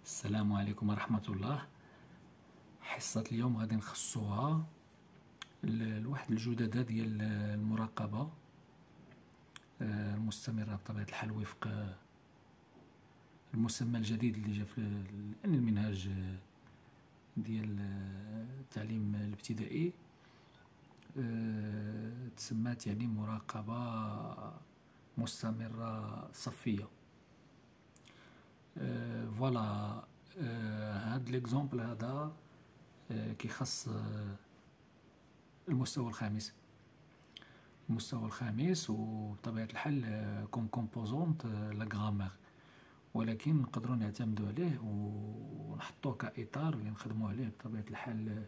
السلام عليكم ورحمة الله. حصة اليوم غادي نخصوها لواحد الجددة ديال المراقبة المستمرة بطبيعة الحال وفق المسمى الجديد اللي جا في المنهاج ديال التعليم الابتدائي. تسمات يعني مراقبة مستمرة صفية. فوالا هاد ليكزومبل هذا كيخص المستوى الخامس وبطبيعة الحال كوم كومبوزونت لا غرامير، ولكن نقدروا نعتمدوا عليه ونحطوه كإطار اللي نخدموا عليه بطبيعة الحال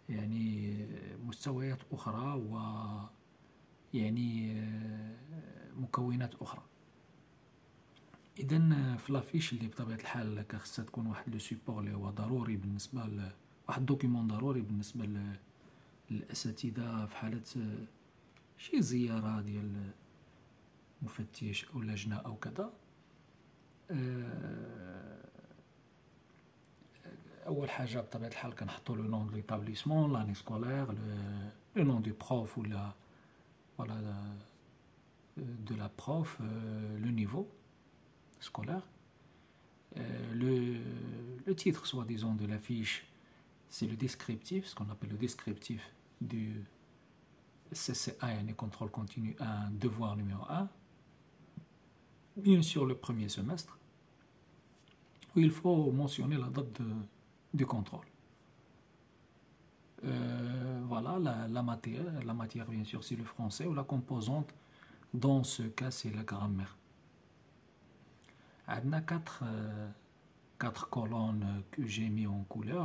يعني مستويات أخرى و يعني مكونات أخرى. إذن في لافيش اللي بطبيعة الحال خاصها تكون واحد لو سيبور اللي هو ضروري بالنسبة واحد دوكيمون ضروري بالنسبة للأساتذة في حالة شي زيارة ديال مفتش أو لجنة أو كذا. أول حاجة بطبيعة الحال كنحطو لو نون دو ليتابليسمون، لاني سكولير، لو نون دو بروف ولا ولا دو لا بروف، لو نيفو scolaire. Le titre, soi-disant, de la fiche, c'est le descriptif, ce qu'on appelle le descriptif du CCA, yani contrôle continu 1, devoir numéro 1. Bien sûr, le premier semestre, où il faut mentionner la date du contrôle. Voilà, la matière, bien sûr, c'est le français, ou la composante, dans ce cas, c'est la grammaire. On a quatre colonnes que j'ai mis en couleur.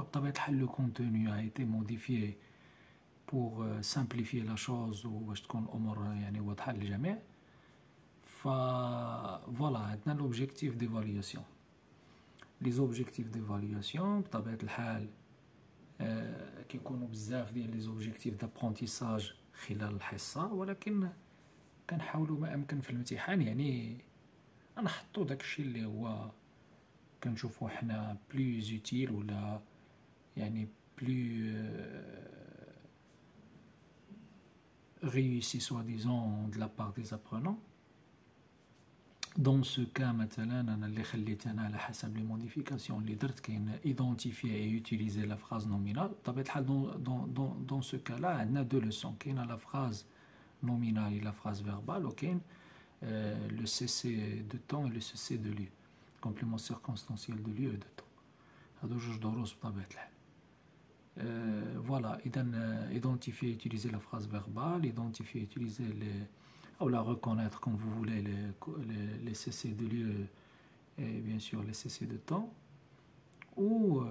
Le contenu a été modifié pour simplifier la chose ou voilà, on a l'objectif d'évaluation. Les objectifs d'évaluation, qui sont les objectifs d'apprentissage خلال الحصة، ولكن كنحاولوا ما أمكن في الامتحان يعني نحطو داكشي اللي هو كنشوفو حنا بلوز يوتيل ولا يعني بلو réussi soi-disant de la part des apprenants. Dans ce cas مثلا انا اللي خليت انا على حسب لي موديفيكاسيون اللي درت كاين identifier et utiliser la phrase nominale. بطبيعة الحال dans ce cas là عندنا deux leçons، كاينه la phrase nominale et la phrase verbale، وكاين le cessé de temps et le cessé de lieu، complément circonstanciel de lieu et de temps. هادو جوج دروس بطبيعة الحال. Voilà, identifier et utiliser la phrase verbale, identifier et utiliser ou la reconnaître comme vous voulez les cessés de lieu et bien sûr les cessés de temps, ou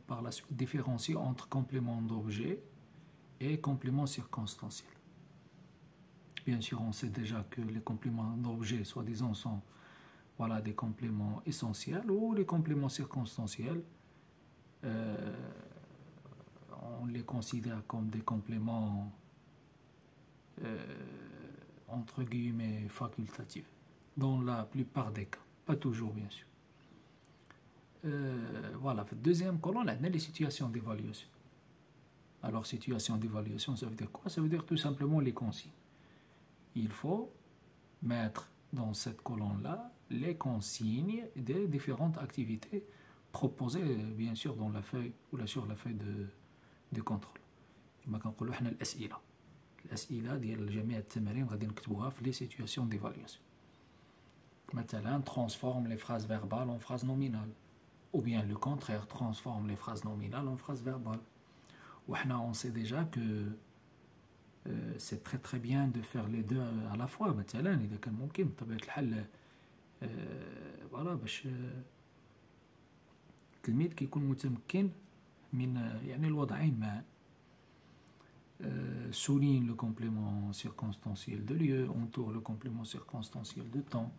par la suite différencier entre complément d'objet et complément circonstanciel. Bien sûr, on sait déjà que les compléments d'objet, soi-disant, sont voilà, des compléments essentiels, ou les compléments circonstanciels, on les considère comme des compléments entre guillemets facultatifs, dans la plupart des cas, pas toujours bien sûr. Voilà, deuxième colonne, on a les situations d'évaluation. Alors, situation d'évaluation, ça veut dire quoi? Ça veut dire tout simplement les consignes. Il faut mettre dans cette colonne-là les consignes des différentes activités proposées, bien sûr, dans la feuille ou sur la feuille de contrôle. كما كنقولوا حنا الأسئلة ديال جميع التمارين غادي نكتبوها في les situations d'évaluation. مثلا transforme les phrases verbales en phrases nominales, ou bien le contraire, transforme les phrases nominales en phrases verbales. وحنا on sait déjà que c'est très très bien de faire les deux à la fois. مثلا إذا كان ممكن بطبيعة الحال voilà باش التلميذ كيكون متمكن من يعني الوضعين معا. Souligne le complément circonstanciel de lieu, entoure le complément circonstanciel de temps.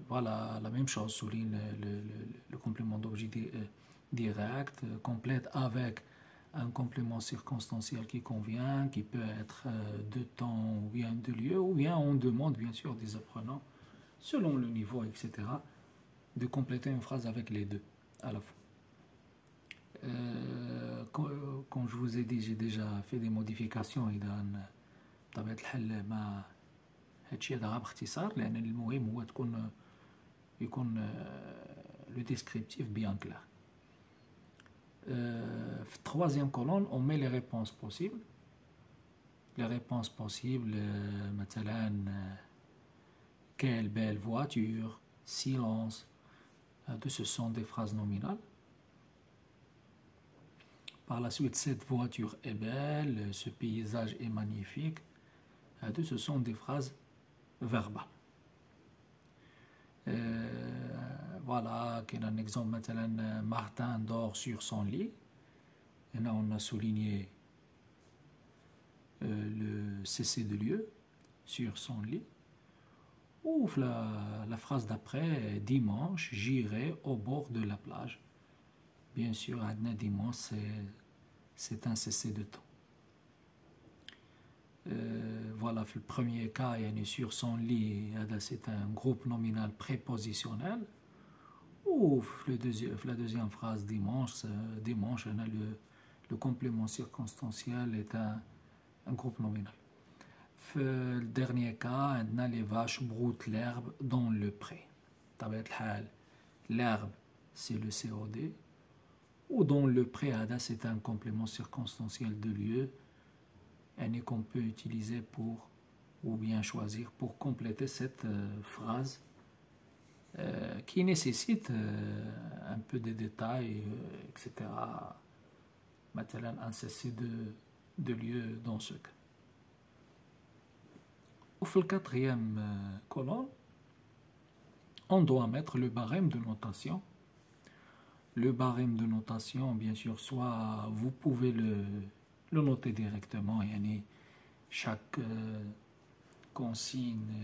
Voilà, la même chose, souligne le complément d'objet direct, complète avec un complément circonstanciel qui convient, qui peut être de temps ou bien de lieu, ou bien on demande bien sûr des apprenants, selon le niveau, etc., de compléter une phrase avec les deux à la fois. Comme je vous ai dit, j'ai déjà fait des modifications. إذا بطبيعة الحال ما هادشي هذا غير باختصار، لأن المهم هو يكون le descriptif bien clair. في troisième colonne, on met les réponses possibles. Les réponses possibles, مثلا quelle belle voiture, silence. Ce sont des phrases nominales. Par la suite, cette voiture est belle, ce paysage est magnifique. Ce sont des phrases verbales. Voilà, un exemple, مثلا Martin dort sur son lit. Et là, on a souligné le cessé de lieu, sur son lit. Ou la phrase d'après, dimanche, j'irai au bord de la plage. Bien sûr, dimanche, c'est un cessé de temps. Voilà, le premier cas, sur son lit, c'est un groupe nominal prépositionnel. Ou la deuxième phrase, dimanche, le complément circonstanciel est un groupe nominal. Le dernier cas, les vaches broutent l'herbe dans le pré. L'herbe, c'est le COD. Ou dans le pré, c'est un complément circonstanciel de lieu qu'on peut utiliser pour, ou bien choisir pour compléter cette phrase qui nécessite un peu de détails, etc. Maintenant, un cessé de lieu dans ce cas. Au le quatrième colonne, on doit mettre le barème de notation. Le barème de notation, bien sûr, soit vous pouvez le noter directement, chaque consigne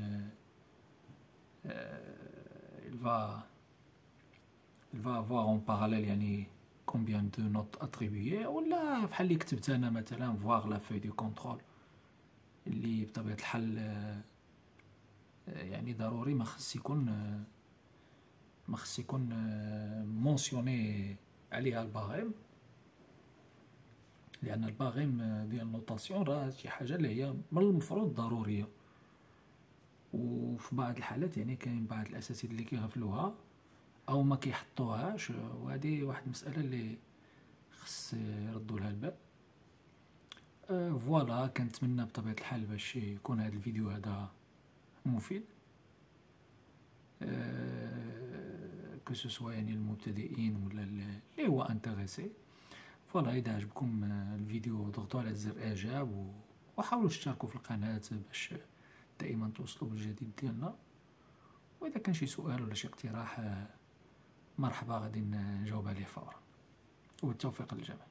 il va avoir en parallèle combien de notes attribuées. Ou là, بحال اللي كتبت انا مثلا voir la feuille de contrôle اللي بطبيعة الحال ضروري ما خص يكون مونسيوني عليها الباريم، لأن الباريم ديال النوطاسيون راه شي حاجة اللي هي من المفروض ضرورية. وفي بعض الحالات كاين بعض الأساتذة اللي كيغفلوها أو ما كيحطوهاش، وهذه واحد المسألة اللي خص يردوا لها البال. فوالا، كنتمنى بطبيعة الحال باش يكون هذا الفيديو هذا مفيد، كو سو سوا المبتدئين ولا اللي هو انتريسي. فوالا، إذا عجبكم الفيديو ضغطوا على زر إعجاب وحاولوا تشتركوا في القناة باش دائما توصلوا بالجديد ديالنا. وإذا كان شي سؤال ولا شي اقتراح مرحبا، غادي نجاوب عليه فورا. وبالتوفيق للجميع.